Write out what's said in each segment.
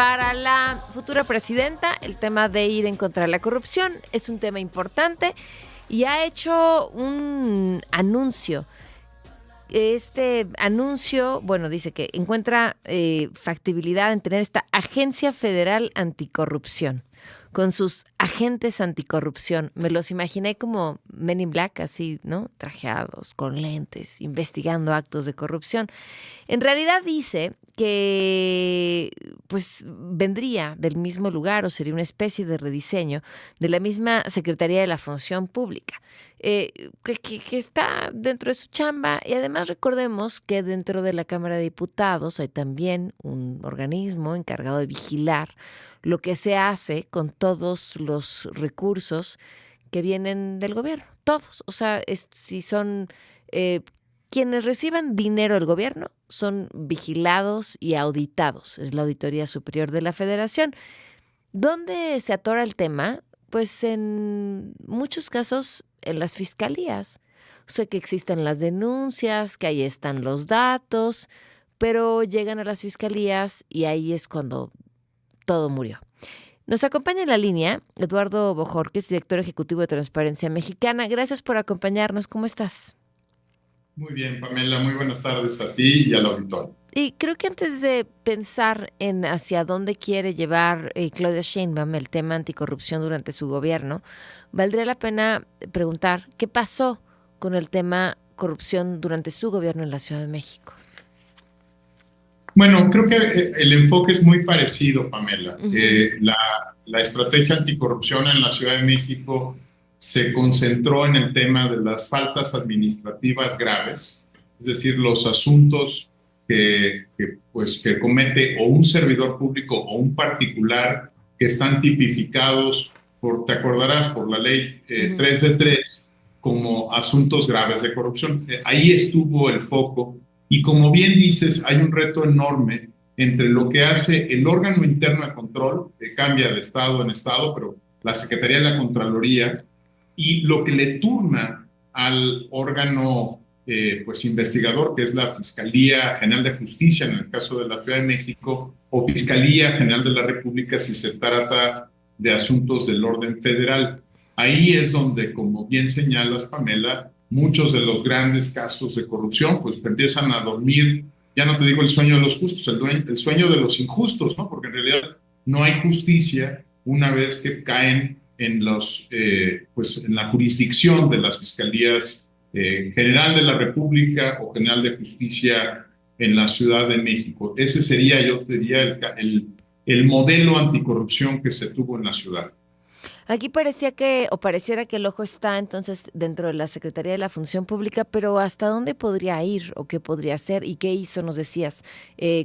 para la futura presidenta, el tema de ir en contra de la corrupción es un tema importante y ha hecho un anuncio. Este anuncio, bueno, dice que encuentra factibilidad en tener esta Agencia Federal Anticorrupción con sus agentes anticorrupción. Me los imaginé como Men in Black, así, ¿no? Trajeados, con lentes, investigando actos de corrupción. En realidad dice que pues vendría del mismo lugar o sería una especie de rediseño de la misma Secretaría de la Función Pública, que está dentro de su chamba. Y además recordemos que dentro de la Cámara de Diputados hay también un organismo encargado de vigilar lo que se hace con todos los recursos que vienen del gobierno, todos. O sea, si son quienes reciban dinero del gobierno, son vigilados y auditados. Es la Auditoría Superior de la Federación. ¿Dónde se atora el tema? Pues en muchos casos en las fiscalías. O sea, que existen las denuncias, que ahí están los datos, pero llegan a las fiscalías y ahí es cuando todo murió. Nos acompaña en la línea Eduardo Bojorquez, director ejecutivo de Transparencia Mexicana. Gracias por acompañarnos. ¿Cómo estás? Muy bien, Pamela, muy buenas tardes a ti y al auditorio. Y creo que antes de pensar en hacia dónde quiere llevar Claudia Sheinbaum el tema anticorrupción durante su gobierno, valdría la pena preguntar qué pasó con el tema corrupción durante su gobierno en la Ciudad de México. Bueno, creo que el enfoque es muy parecido, Pamela. Uh-huh. La estrategia anticorrupción en la Ciudad de México se concentró en el tema de las faltas administrativas graves, es decir, los asuntos que comete o un servidor público o un particular que están tipificados te acordarás, por la ley 3 de 3 como asuntos graves de corrupción. Ahí estuvo el foco. Y como bien dices, hay un reto enorme entre lo que hace el órgano interno de control, que cambia de estado en estado, pero la Secretaría de la Contraloría, y lo que le turna al órgano investigador, que es la Fiscalía General de Justicia en el caso de la Ciudad de México, o Fiscalía General de la República si se trata de asuntos del orden federal. Ahí es donde, como bien señalas, Pamela, muchos de los grandes casos de corrupción pues empiezan a dormir, ya no te digo el sueño de los justos, el sueño de los injustos, ¿no? Porque en realidad no hay justicia una vez que caen en la jurisdicción de las fiscalías General de la República o General de Justicia en la Ciudad de México. Ese sería, yo te diría, el modelo anticorrupción que se tuvo en la ciudad. Aquí pareciera que el ojo está entonces dentro de la Secretaría de la Función Pública, pero ¿hasta dónde podría ir o qué podría hacer y qué hizo, nos decías,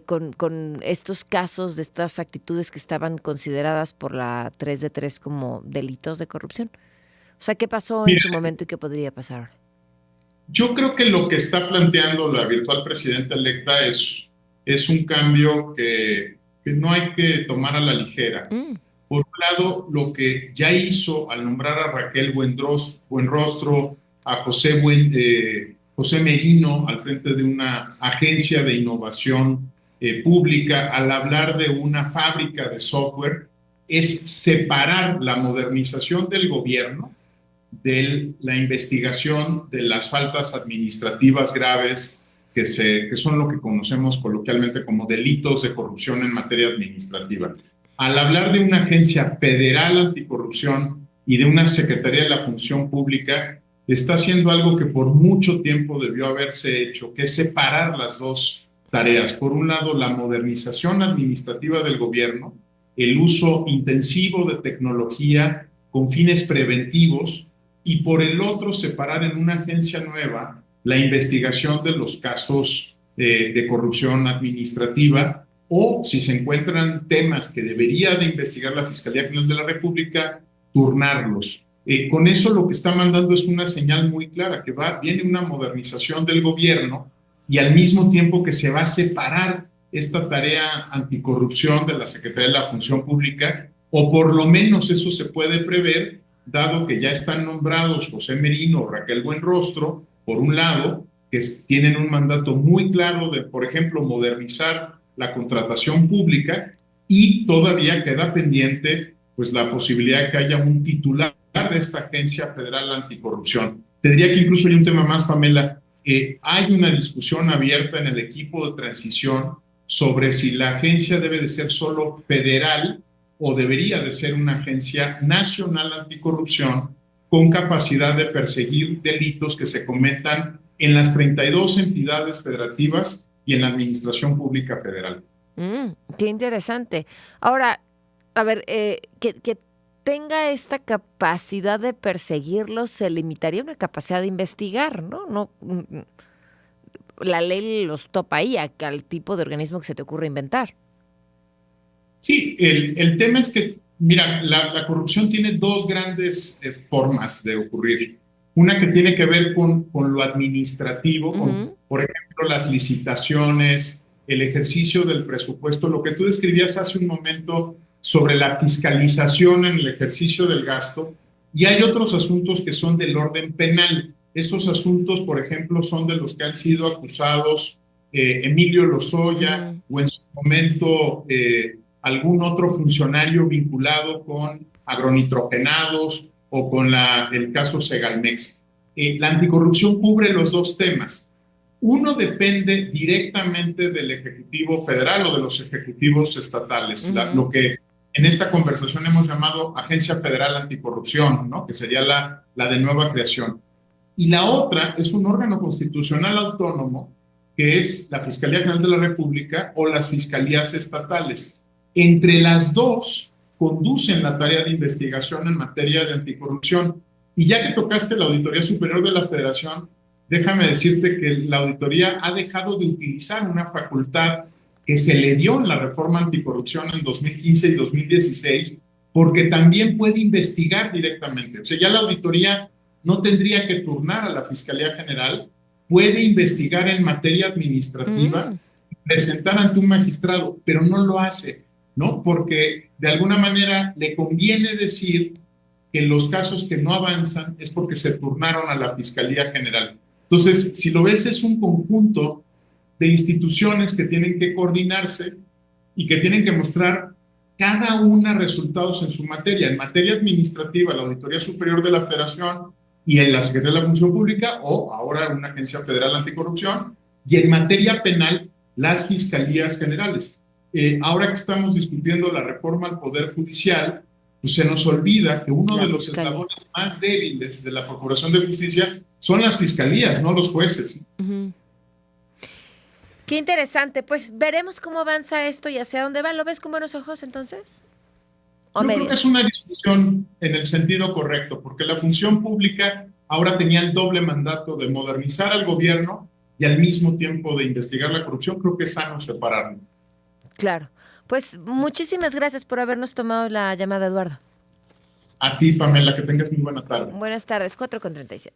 con estos casos de estas actitudes que estaban consideradas por la 3 de 3 como delitos de corrupción? O sea, ¿qué pasó en Mira, su momento y qué podría pasar ahora? yo creo que lo que está planteando la virtual presidenta electa es un cambio que no hay que tomar a la ligera. Mm. Por un lado, lo que ya hizo al nombrar a Raquel Buenrostro, a José Merino al frente de una agencia de innovación pública, al hablar de una fábrica de software, es separar la modernización del gobierno de la investigación de las faltas administrativas graves que son lo que conocemos coloquialmente como delitos de corrupción en materia administrativa. Al hablar de una agencia federal anticorrupción y de una Secretaría de la Función Pública, está haciendo algo que por mucho tiempo debió haberse hecho, que es separar las dos tareas. Por un lado, la modernización administrativa del gobierno, el uso intensivo de tecnología con fines preventivos, y por el otro, separar en una agencia nueva la investigación de los casos de corrupción administrativa, o si se encuentran temas que debería de investigar la Fiscalía General de la República, turnarlos. Con eso lo que está mandando es una señal muy clara, que viene una modernización del gobierno y al mismo tiempo que se va a separar esta tarea anticorrupción de la Secretaría de la Función Pública, o por lo menos eso se puede prever, dado que ya están nombrados José Merino o Raquel Buenrostro, por un lado, que tienen un mandato muy claro de, por ejemplo, modernizar la contratación pública, y todavía queda pendiente pues la posibilidad de que haya un titular de esta Agencia Federal Anticorrupción. Te diría que incluso hay un tema más, Pamela. Hay una discusión abierta en el equipo de transición sobre si la agencia debe de ser solo federal o debería de ser una agencia nacional anticorrupción con capacidad de perseguir delitos que se cometan en las 32 entidades federativas y en la Administración Pública Federal. Qué interesante. Ahora, a ver, que tenga esta capacidad de perseguirlos se limitaría a una capacidad de investigar, ¿no? No, la ley los topa ahí al tipo de organismo que se te ocurre inventar. Sí, el tema es que, mira, la corrupción tiene dos grandes formas de ocurrir. Una que tiene que ver con lo administrativo, por ejemplo, las licitaciones, el ejercicio del presupuesto, lo que tú describías hace un momento sobre la fiscalización en el ejercicio del gasto, y hay otros asuntos que son del orden penal. Estos asuntos, por ejemplo, son de los que han sido acusados Emilio Lozoya o en su momento algún otro funcionario vinculado con agronitrogenados o con el caso Segalmex. La anticorrupción cubre los dos temas. Uno depende directamente del Ejecutivo Federal o de los ejecutivos estatales, lo que en esta conversación hemos llamado Agencia Federal Anticorrupción, ¿no? Que sería la de nueva creación. Y la otra es un órgano constitucional autónomo, que es la Fiscalía General de la República o las fiscalías estatales. Entre las dos conducen la tarea de investigación en materia de anticorrupción. Y ya que tocaste la Auditoría Superior de la Federación, déjame decirte que la auditoría ha dejado de utilizar una facultad que se le dio en la reforma anticorrupción en 2015 y 2016, porque también puede investigar directamente. O sea, ya la auditoría no tendría que turnar a la Fiscalía General, puede investigar en materia administrativa, presentar ante un magistrado, pero no lo hace, ¿no? Porque de alguna manera le conviene decir que los casos que no avanzan es porque se turnaron a la Fiscalía General. Entonces, si lo ves, es un conjunto de instituciones que tienen que coordinarse y que tienen que mostrar cada una resultados en su materia. En materia administrativa, la Auditoría Superior de la Federación y en la Secretaría de la Función Pública, o ahora una Agencia Federal Anticorrupción, y en materia penal, las Fiscalías Generales. Ahora que estamos discutiendo la reforma al Poder Judicial, pues se nos olvida que uno de los eslabones más débiles de la Procuración de Justicia son las fiscalías, no los jueces. Qué interesante. Pues veremos cómo avanza esto y hacia dónde va. ¿Lo ves con buenos ojos entonces? Yo creo que es una discusión en el sentido correcto, porque la función pública ahora tenía el doble mandato de modernizar al gobierno y al mismo tiempo de investigar la corrupción. Creo que es sano separarlo. Claro. Pues muchísimas gracias por habernos tomado la llamada, Eduardo. A ti, Pamela, que tengas muy buena tarde. Buenas tardes, 4:37.